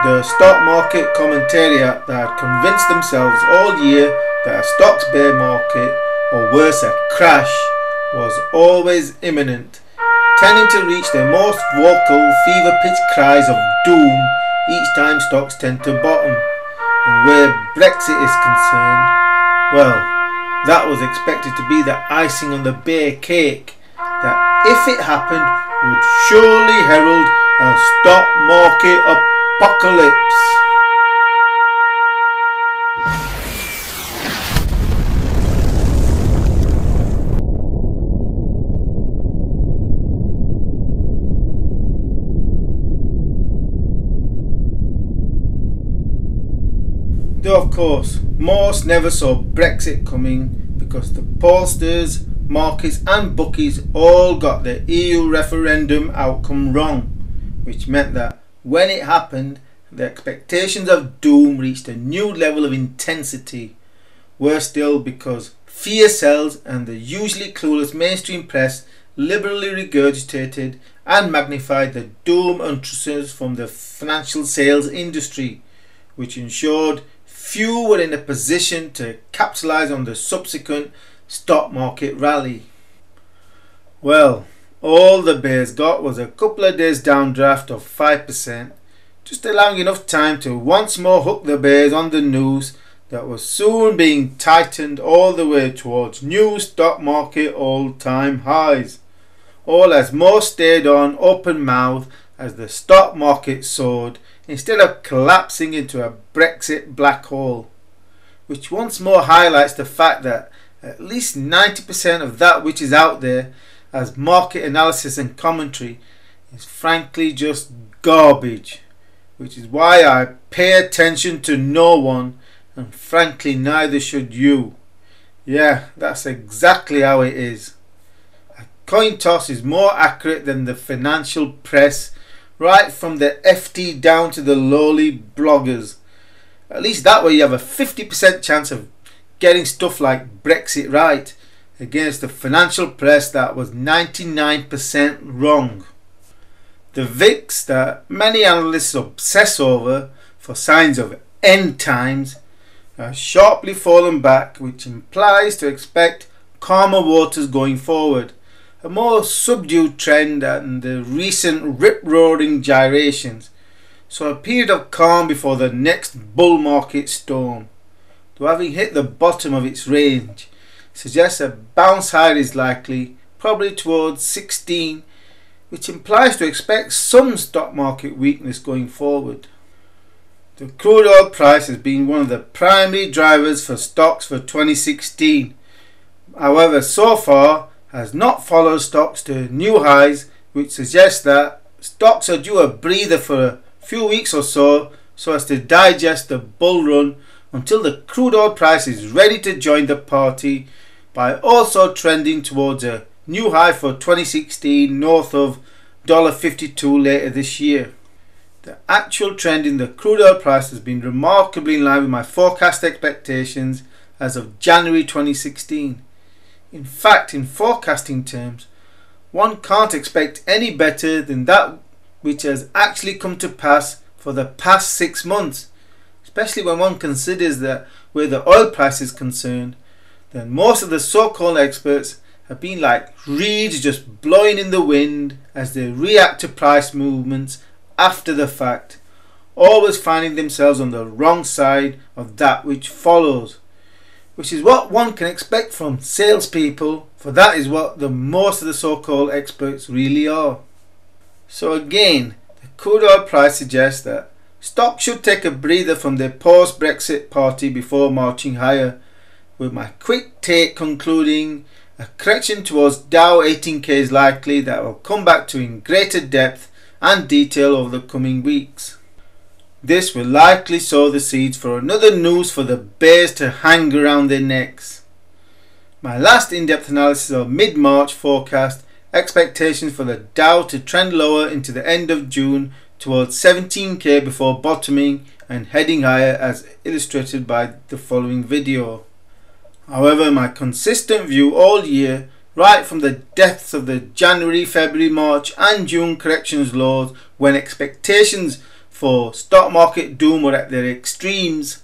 The stock market commentariat that had convinced themselves all year that a stock's bear market, or worse a crash, was always imminent, tending to reach their most vocal fever-pitched cries of doom each time stocks tend to bottom. And where BrExit is concerned, well, that was expected to be the icing on the bear cake that, if it happened, would surely herald a stock market apocalypse. Though of course, most never saw BrExit coming because the pollsters, markets and bookies all got the EU referendum outcome wrong, which meant that when it happened, the expectations of doom reached a new level of intensity. Worse still, because fear sells and the usually clueless mainstream press liberally regurgitated and magnified the doom untruths from the financial sales industry, which ensured few were in a position to capitalise on the subsequent stock market rally. Well, all the bears got was a couple of days downdraft of 5%, just allowing enough time to once more hook the bears on the noose that was soon being tightened all the way towards new stock market all-time highs, all as most stayed on open mouth as the stock market soared instead of collapsing into a BrExit black hole, which once more highlights the fact that at least 90% of that which is out there as market analysis and commentary is frankly just garbage, which is why I pay attention to no one, and frankly neither should you. Yeah, that's exactly how it is. A coin toss is more accurate than the financial press, right from the FT down to the lowly bloggers. At least that way you have a 50% chance of getting stuff like BrExit right against the financial press that was 99% wrong. The VIX that many analysts obsess over for signs of end times has sharply fallen back, which implies to expect calmer waters going forward, a more subdued trend than the recent rip-roaring gyrations, so a period of calm before the next bull market storm. Though having hit the bottom of its range suggests a bounce higher is likely, probably towards 16, which implies to expect some stock market weakness going forward. The crude oil price has been one of the primary drivers for stocks for 2016. However, so far has not followed stocks to new highs, which suggests that stocks are due a breather for a few weeks or so as to digest the bull run until the crude oil price is ready to join the party by also trending towards a new high for 2016 north of $52 later this year. The actual trend in the crude oil price has been remarkably in line with my forecast expectations as of January 2016. In fact, in forecasting terms, one can't expect any better than that which has actually come to pass for the past 6 months, especially when one considers that where the oil price is concerned, then most of the so-called experts have been like reeds just blowing in the wind as they react to price movements after the fact, always finding themselves on the wrong side of that which follows, which is what one can expect from salespeople, for that is what the most of the so-called experts really are. So again, the crude oil price suggests that stocks should take a breather from their post-Brexit party before marching higher, with my quick take concluding a correction towards Dow 18k is likely that will come back to in greater depth and detail over the coming weeks. This will likely sow the seeds for another noose for the bears to hang around their necks. My last in-depth analysis of mid-March forecast expectations for the Dow to trend lower into the end of June towards 17k before bottoming and heading higher as illustrated by the following video. However, my consistent view all year, right from the depths of the January, February, March and June corrections lows when expectations for stock market doom were at their extremes,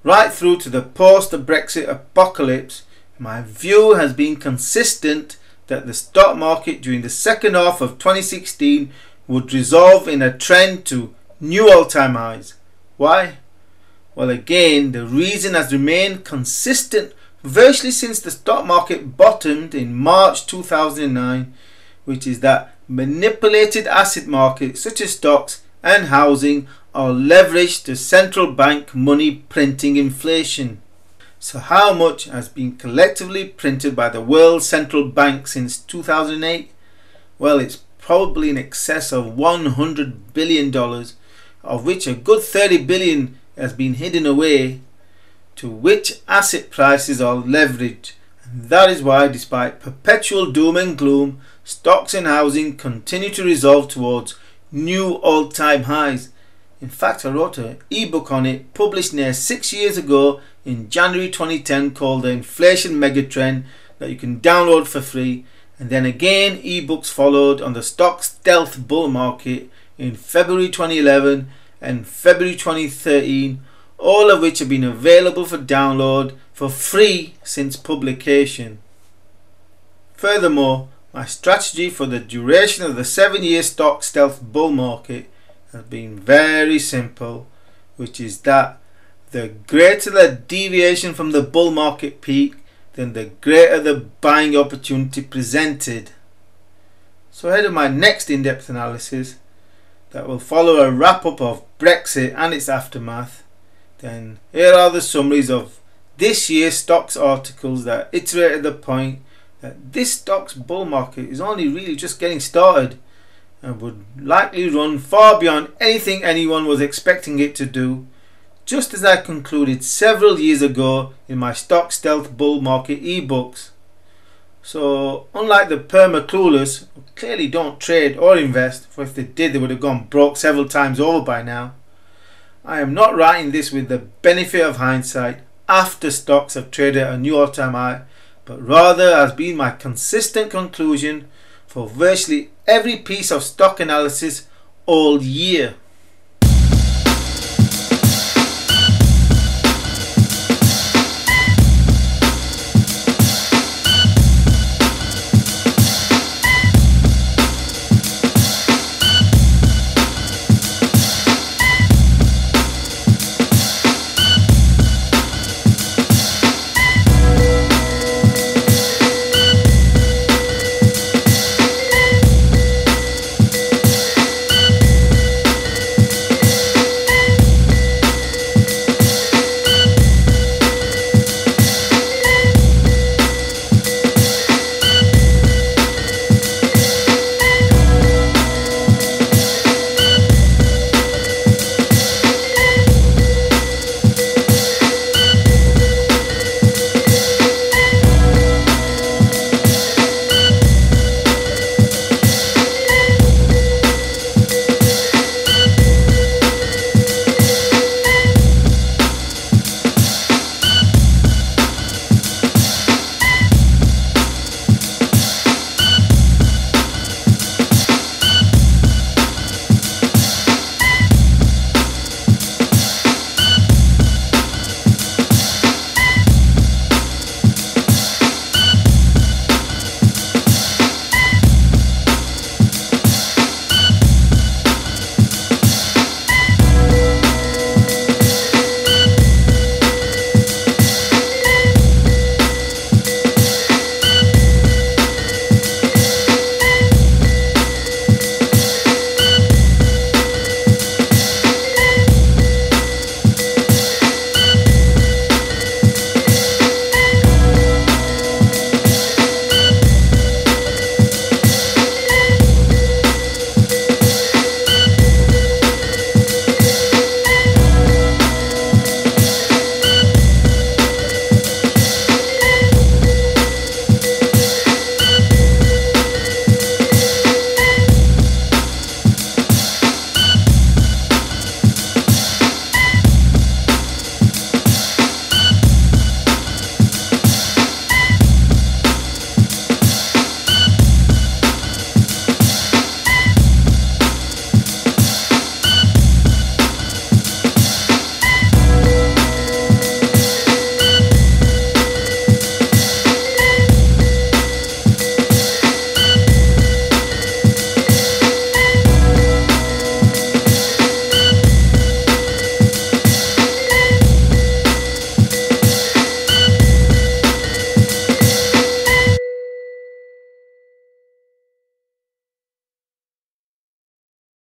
right through to the post-Brexit apocalypse, my view has been consistent that the stock market during the second half of 2016 would resolve in a trend to new all-time highs. Why? Well, again, the reason has remained consistent virtually since the stock market bottomed in March 2009, which is that manipulated asset markets such as stocks and housing are leveraged to central bank money printing inflation. So how much has been collectively printed by the world central bank since 2008? Well, it's probably in excess of $100 billion, of which a good $30 billion has been hidden away, to which asset prices are leveraged. And that is why, despite perpetual doom and gloom, stocks and housing continue to resolve towards new all-time highs. In fact, I wrote an ebook on it, published near 6 years ago in January 2010, called The Inflation Megatrend, that you can download for free. And then again, ebooks followed on the stock stealth bull market in February 2011 and February 2013, all of which have been available for download for free since publication. Furthermore, my strategy for the duration of the 7-year stock stealth bull market has been very simple, which is that the greater the deviation from the bull market peak, then the greater the buying opportunity presented. So ahead of my next in-depth analysis that will follow a wrap-up of Brexit and its aftermath, then here are the summaries of this year's stocks articles that iterated the point that this stocks bull market is only really just getting started and would likely run far beyond anything anyone was expecting it to do, just as I concluded several years ago in my stock stealth bull market ebooks. So unlike the clueless, who clearly don't trade or invest, for if they did they would have gone broke several times over by now, I am not writing this with the benefit of hindsight after stocks have traded at a new all-time high, but rather has been my consistent conclusion for virtually every piece of stock analysis all year.